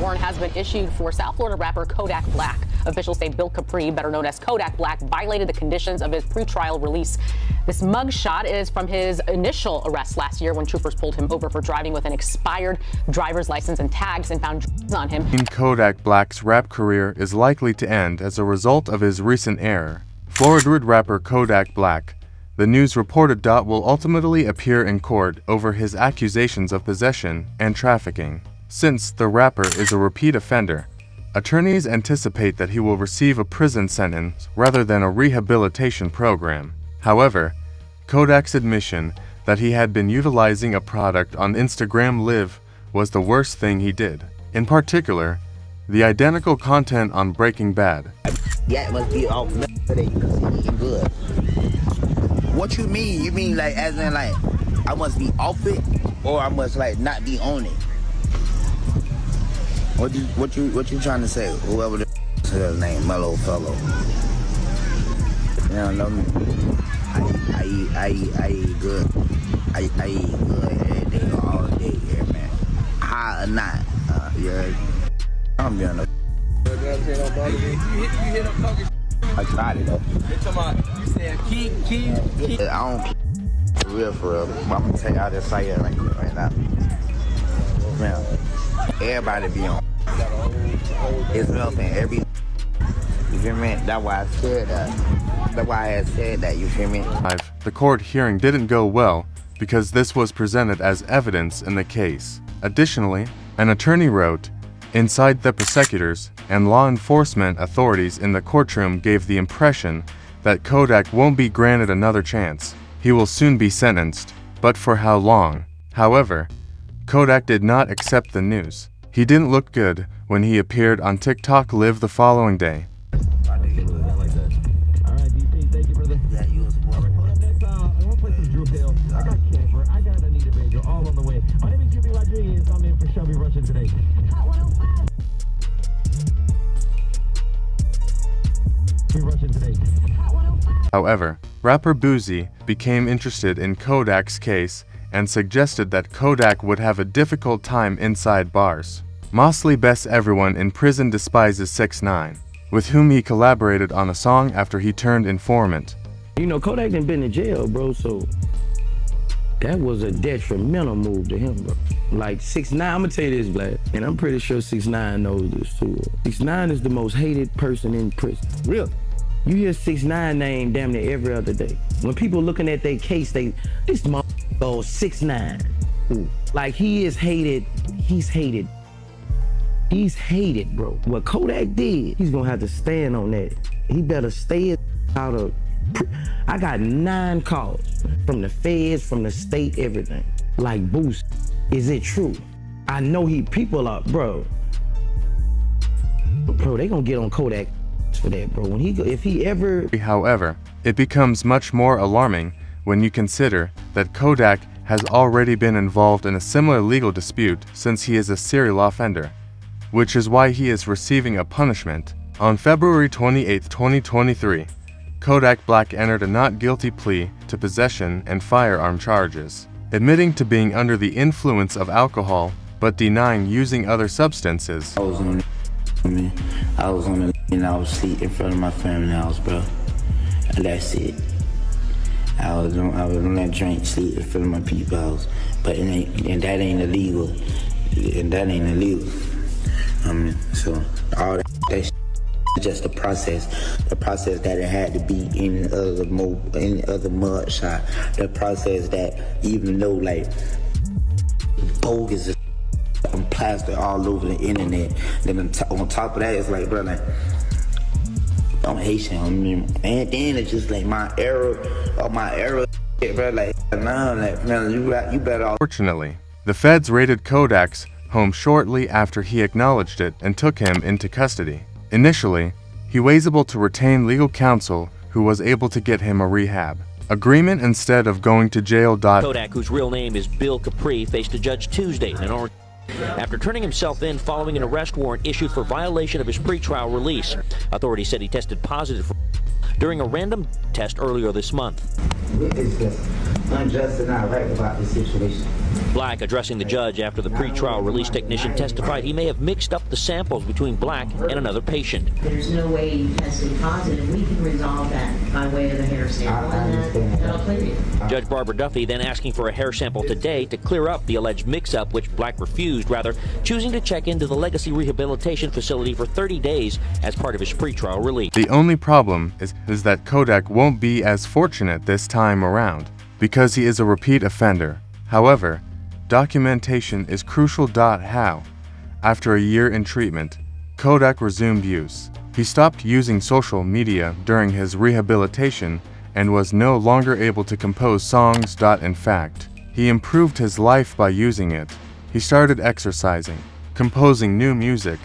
warrant has been issued for South Florida rapper Kodak Black. Officials say Bill Capri, better known as Kodak Black, violated the conditions of his pretrial release. This mugshot is from his initial arrest last year when troopers pulled him over for driving with an expired driver's license and tags and found drugs on him. Kodak Black's rap career is likely to end as a result of his recent error. Florida rapper Kodak Black, the news reported, will ultimately appear in court over his accusations of possession and trafficking. Since the rapper is a repeat offender, attorneys anticipate that he will receive a prison sentence rather than a rehabilitation program. However, Kodak's admission that he had been utilizing a product on Instagram Live was the worst thing he did. In particular, the identical content on Breaking Bad. Yeah, it must be off today because he eating good. What you mean? You mean like as in like I must be off it or I must like not be on it? What you trying to say? Whoever the his name, Mellow Fellow. You don't know me. I eat good. I eat good every day, all day, yeah, man. High or not, yeah. I'm being a. You hit up talking. I tried it though. You said keep. I don't for real. But I'm gonna tell you how this site right now. Man, everybody be on. It's nothing. You feel me? That's why I said that. That's why I had said that. You feel me? The court hearing didn't go well because this was presented as evidence in the case. Additionally, an attorney wrote, "Inside the prosecutors and law enforcement authorities in the courtroom gave the impression that Kodak won't be granted another chance. He will soon be sentenced, but for how long?" However, Kodak did not accept the news. He didn't look good when he appeared on TikTok Live the following day. However, rapper Boozy became interested in Kodak's case and suggested that Kodak would have a difficult time inside bars. Mosley Best Everyone in Prison despises 6ix9ine, with whom he collaborated on a song after he turned informant. You know, Kodak done been in jail, bro, so that was a detrimental move to him, bro. Like 6ix9ine, I'm gonna tell you this, Black, and I'm pretty sure 6ix9ine knows this too. 6ix9ine is the most hated person in prison. Really? You hear 6ix9ine name damn near every other day. When people looking at their case, this motherfucker goes 6ix9ine. Like he is hated, he's hated. He's hated, bro. What Kodak did, he's gonna have to stand on that. He better stay out of. I got 9 calls from the feds, from the state, everything. Like, Boost, is it true? I know people are, bro. Bro, they gonna get on Kodak for that, bro. If he ever. However, it becomes much more alarming when you consider that Kodak has already been involved in a similar legal dispute since he is a serial offender, which is why he is receiving a punishment. On February 28, 2023, Kodak Black entered a not guilty plea to possession and firearm charges, admitting to being under the influence of alcohol but denying using other substances. I was on the and I was asleep in front of my family house, bro. And that's it. I was on that drink, sleep in front of my people's house, but that ain't illegal. And that ain't illegal. So all that shit is just the process that it had to be in other mud shot. The process that even though like bogus is plastered all over the internet, then on top of that it's like, bro, like I'm Haitian, and then it's just like my error, bro, like nah, like man, you better off. Fortunately, the feds raided Kodak's home shortly after he acknowledged it and took him into custody. Initially, he was able to retain legal counsel who was able to get him a rehab agreement instead of going to jail. Kodak, whose real name is Bill Capri, faced a judge Tuesday in an Orange after turning himself in following an arrest warrant issued for violation of his pretrial release. Authorities said he tested positive during a random test earlier this month. What is this? unjust and not right about this situation. Black, addressing the judge after the pretrial release technician testified he may have mixed up the samples between Black and another patient. There's no way you tested positive. We can resolve that by way of a hair sample, and that'll clear you. Judge Barbara Duffy then asking for a hair sample today to clear up the alleged mix-up, which Black refused, rather choosing to check into the Legacy Rehabilitation Facility for 30 days as part of his pretrial release. The only problem is that Kodak won't be as fortunate this time around, because he is a repeat offender. However, documentation is crucial. How? After a year in treatment, Kodak resumed use. He stopped using social media during his rehabilitation and was no longer able to compose songs. In fact, he improved his life by using it. He started exercising, composing new music,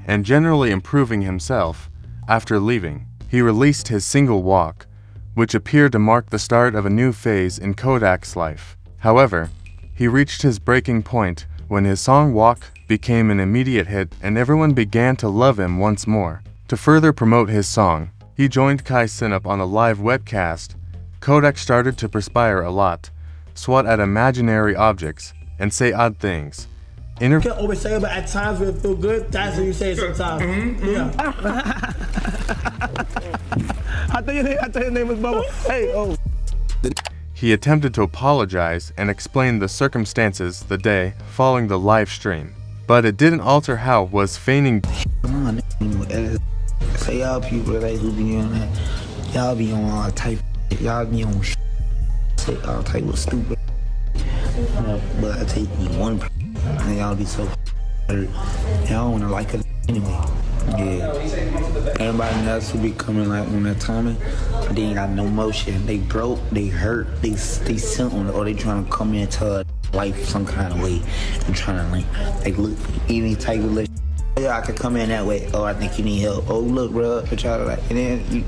and generally improving himself. After leaving, he released his single Walk, which appeared to mark the start of a new phase in Kodak's life. However, he reached his breaking point when his song Walk became an immediate hit and everyone began to love him once more. To further promote his song, he joined Kai Cenat on a live webcast. Kodak started to perspire a lot, swat at imaginary objects, and say odd things. You can't always say it, but at times when it feel good, that's what you say sometimes. Yeah. I thought your name was Bubba. Hey, oh. He attempted to apologize and explain the circumstances the day following the live stream, but it didn't alter how was feigning. Come on, say y'all people like who be on that, y'all be on all type, y'all be on say all type of stupid. But I take you one and y'all be so hurt. Y'all wanna like it anyway. Yeah. Everybody else who be coming like on that timing, they ain't got no motion. They broke, they hurt, they something, or they trying to come into life some kind of way. I'm trying to like look any type of list. Yeah, I could come in that way. Oh, I think you need help. Oh, look, bro, I try to like, and then you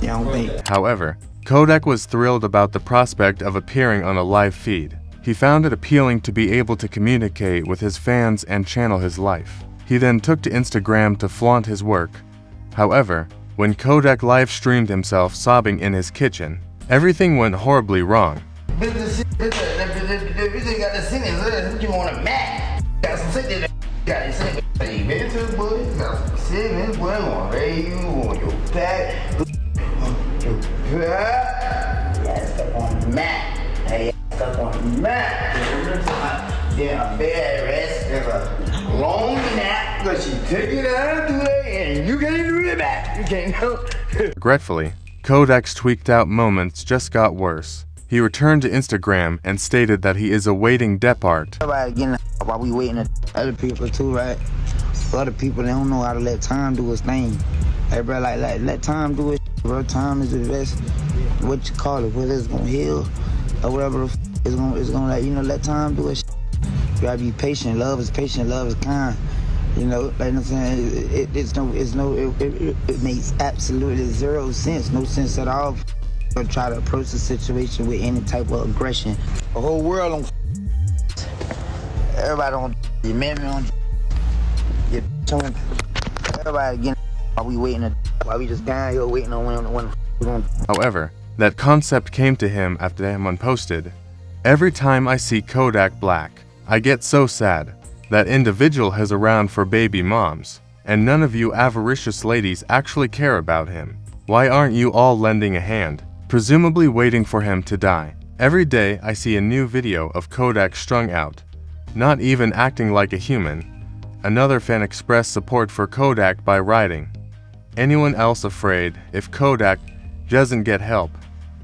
don't think. However, Kodak was thrilled about the prospect of appearing on a live feed. He found it appealing to be able to communicate with his fans and channel his life. He then took to Instagram to flaunt his work. However, when Kodak live streamed himself sobbing in his kitchen, everything went horribly wrong. Bitch got the singing, you want a Mac? Got some singing, got it singing. Hey, bitch, boy, got some singing, boy, on you on your back. Yeah, stuck on the Mac. Hey, stuck on the Mac. Yeah, bed rest. There's a long nap because she took it out of the way and you can't do it back. You can't help. Regretfully, Kodak's tweaked out moments just got worse. He returned to Instagram and stated that he is awaiting depart. Everybody getting while we waiting on other people too, right? Other people, they don't know how to let time do its thing. Everybody like let time do it, bro. Time is the best. What you call it? Whether it's gonna heal or whatever, it's gonna let let time do it. You gotta be patient. Love is patient. Love is kind. You know, like I'm saying, it makes absolutely zero sense. No sense at all. Or try to approach the situation with any type of aggression. The whole world on. Everybody on. Your man on. Your on. Everybody getting. While we waiting. While we just down here waiting on when. However, that concept came to him after him unposted. Every time I see Kodak Black, I get so sad. That individual has around for baby moms, and none of you avaricious ladies actually care about him. Why aren't you all lending a hand, presumably waiting for him to die? Every day I see a new video of Kodak strung out, not even acting like a human. Another fan expressed support for Kodak by writing, "Anyone else afraid if Kodak doesn't get help,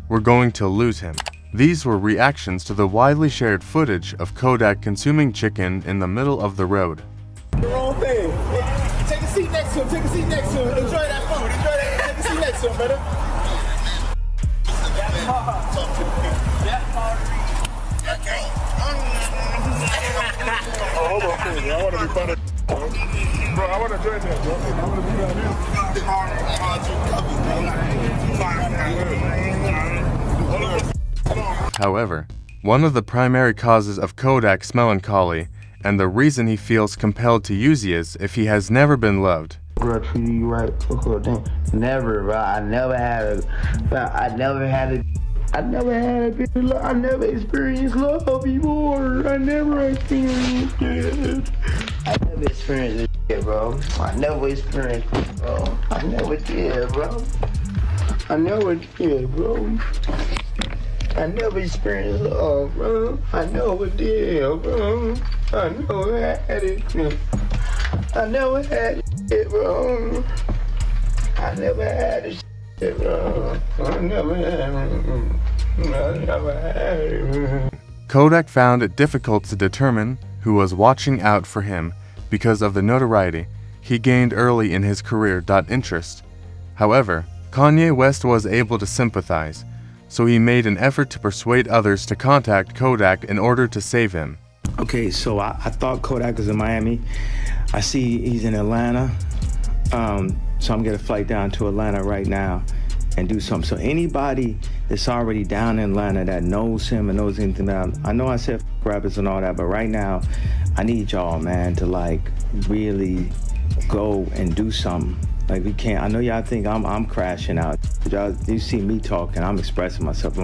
we're going to lose him." These were reactions to the widely shared footage of Kodak consuming chicken in the middle of the road. The wrong thing. Take a seat next to him. Take a seat next to him. Enjoy that food. Enjoy that. Take a seat next to him, brother. Oh, hold on, please. I want to be part of. Bro, I want to join that, bro. I want to be down here. However, one of the primary causes of Kodak's melancholy and the reason he feels compelled to use it is if he has never been loved. Girl treated you right, never, bro. I never had a I never had a bit of love. I never experienced love before. I never experienced it. I never experienced it, bro. I never experienced it, bro. I never did, bro. I never did, bro. I never experienced love, bro. I never did, bro. I never had it. I never had it, bro. I never had it. Kodak found it difficult to determine who was watching out for him because of the notoriety he gained early in his career. Interest. However, Kanye West was able to sympathize, so he made an effort to persuade others to contact Kodak in order to save him. Okay, so I thought Kodak was in Miami. I see he's in Atlanta. So I'm gonna flight down to Atlanta right now and do something. So anybody that's already down in Atlanta that knows him and knows anything about him, I know I said rappers and all that, but right now I need y'all, man, to like really go and do something. Like we can't, I know y'all think I'm crashing out. Y'all, you see me talking, I'm expressing myself.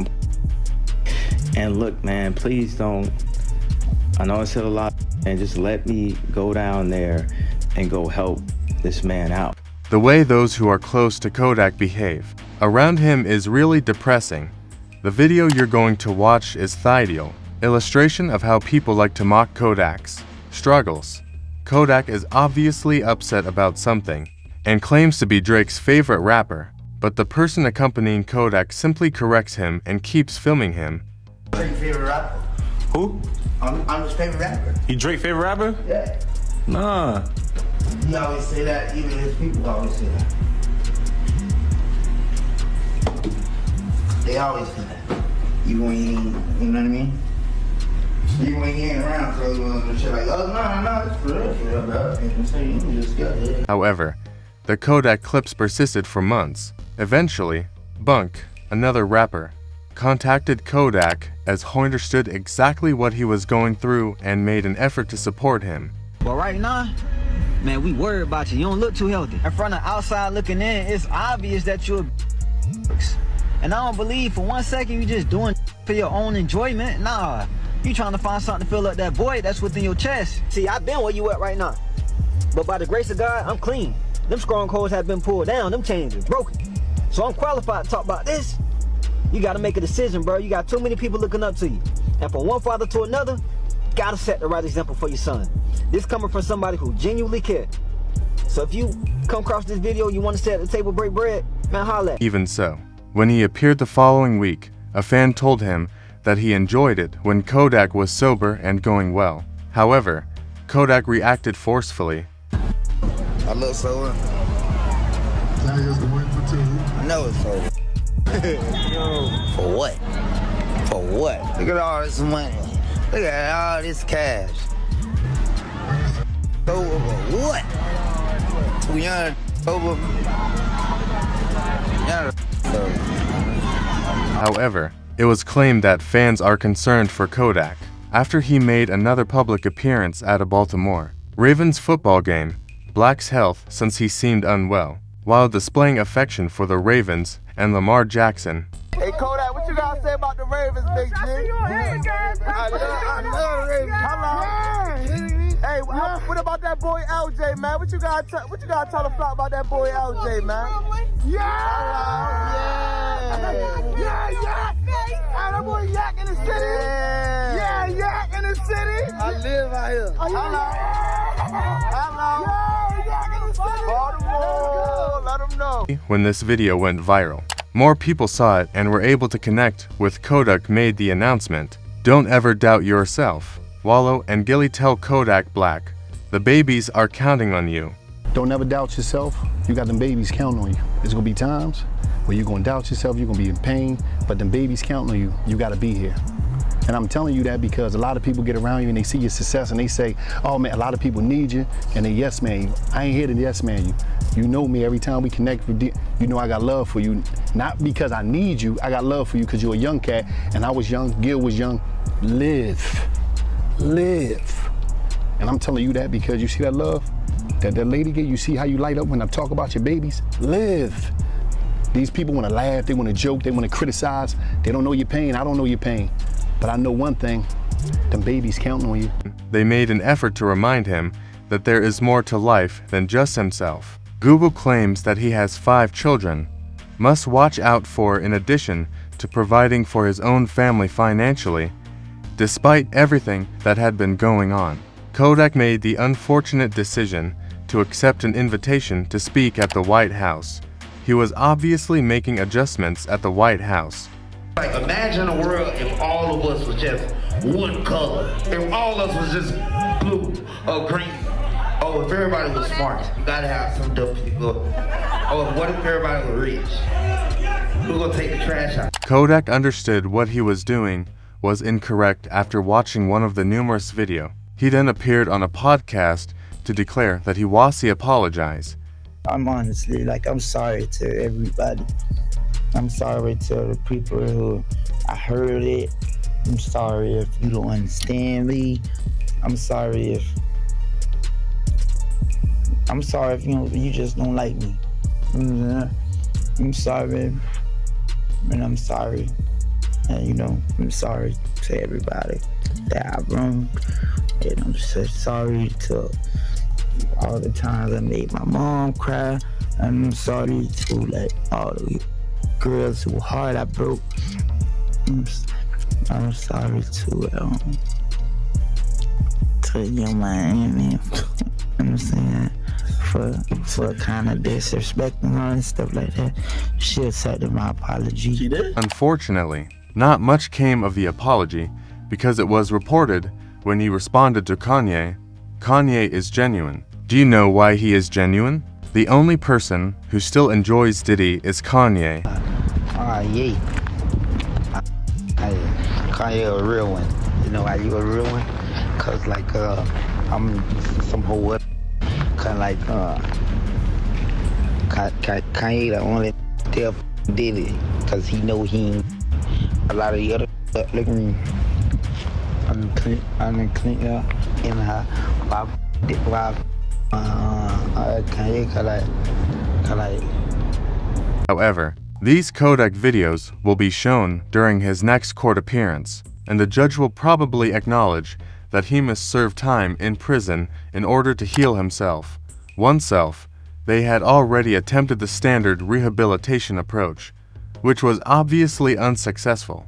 And look, man, please don't, I know I said a lot, and just let me go down there and go help this man out. The way those who are close to Kodak behave around him is really depressing. The video you're going to watch is Thideal, illustration of how people like to mock Kodak's struggles. Kodak is obviously upset about something and claims to be Drake's favorite rapper, but the person accompanying Kodak simply corrects him and keeps filming him. Drake's favorite rapper. Who? I'm his favorite rapper. You Drake favorite rapper? Yeah. Nah. He always say that, even his people always say that. They always say that. Even when he ain't, you know what I mean? Even when he ain't around, so and shit like, oh, no, it's for real, bro. You can say, you can just go there. However, the Kodak clips persisted for months. Eventually, Bunk, another rapper, contacted Kodak as he understood exactly what he was going through and made an effort to support him. But right now, man, we worried about you. You don't look too healthy. In front of outside looking in, it's obvious that you're and I don't believe for 1 second you just doing for your own enjoyment. Nah, you trying to find something to fill up that void that's within your chest. See, I've been where you at right now. But by the grace of God, I'm clean. Them strongholds have been pulled down. Them chains are broken. So I'm qualified to talk about this. You got to make a decision, bro. You got too many people looking up to you. And from one father to another, gotta set the right example for your son. This coming from somebody who genuinely cares. So if you come across this video, you want to sit at the table, break bread, man, holla at me. Even so, when he appeared the following week, a fan told him that he enjoyed it when Kodak was sober and going well. However, Kodak reacted forcefully. I look sober. Tigers to win for 2. I know it's sober. For what? For what? Look at all this money. Look at all this cash. Sober for what? We are sober. However, it was claimed that fans are concerned for Kodak after he made another public appearance at a Baltimore Ravens football game, Black's health since he seemed unwell, while displaying affection for the Ravens and Lamar Jackson. Hey Kodak, what you gotta say about the Ravens, big G? I love Ravens. Hello. Hey, what about that boy LJ, man? What you gotta tell the flock about that boy LJ, man? Hey, that boy Yak in the city. Yeah, Yak in the city. I live out here. Hello. Yak in the city. Baltimore, let them know. When this video went viral, more people saw it and were able to connect with Kodak made the announcement. Don't ever doubt yourself. Wallow and Gilly tell Kodak Black, the babies are counting on you. Don't ever doubt yourself. You got them babies counting on you. There's gonna be times where you're gonna doubt yourself, you're gonna be in pain, but them babies counting on you. You gotta be here. And I'm telling you that because a lot of people get around you and they see your success and they say, oh man, a lot of people need you, and they yes man you. I ain't here to yes man you. You know me, every time we connect, you know I got love for you. Not because I need you, I got love for you because you're a young cat and I was young, Gil was young. Live. And I'm telling you that because you see that love that lady get, you see how you light up when I talk about your babies? Live. These people want to laugh, they want to joke, they want to criticize. They don't know your pain, I don't know your pain. But I know one thing, them babies counting on you. They made an effort to remind him that there is more to life than just himself. Google claims that he has 5 children, must watch out for in addition to providing for his own family financially, despite everything that had been going on. Kodak made the unfortunate decision to accept an invitation to speak at the White House. He was obviously making adjustments at the White House. Like, imagine a world if all of us was just one color. If all of us was just blue or green. Oh, if everybody was smart. You gotta have some dumb people. Oh, what if everybody was rich? Who's gonna take the trash out? Kodak understood what he was doing was incorrect after watching one of the numerous videos. He then appeared on a podcast to declare that he wasi apologize. I'm honestly, I'm sorry to everybody. I'm sorry to the people who I heard it. I'm sorry if you don't understand me. I'm sorry if you just don't like me. I'm sorry, and I'm sorry. And I'm sorry to everybody that I've wronged. And I'm so sorry to all the times I made my mom cry. And I'm sorry to all the girls whose heart I broke. I'm sorry to young Miami. I'm saying for kind of disrespecting her and stuff like that. She accepted my apology. She did? Unfortunately, not much came of the apology because it was reported when he responded to Kanye, Kanye is genuine. Do you know why he is genuine? The only person who still enjoys Diddy is Kanye. Yeah. Kanye a real one. You know why you a real one? Cause I'm some whole Kanye the only still Diddy, cause he know he ain't a lot of the other look at me. I'm clean in her However, these Kodak videos will be shown during his next court appearance, and the judge will probably acknowledge that he must serve time in prison in order to heal himself. Oneself, they had already attempted the standard rehabilitation approach, which was obviously unsuccessful.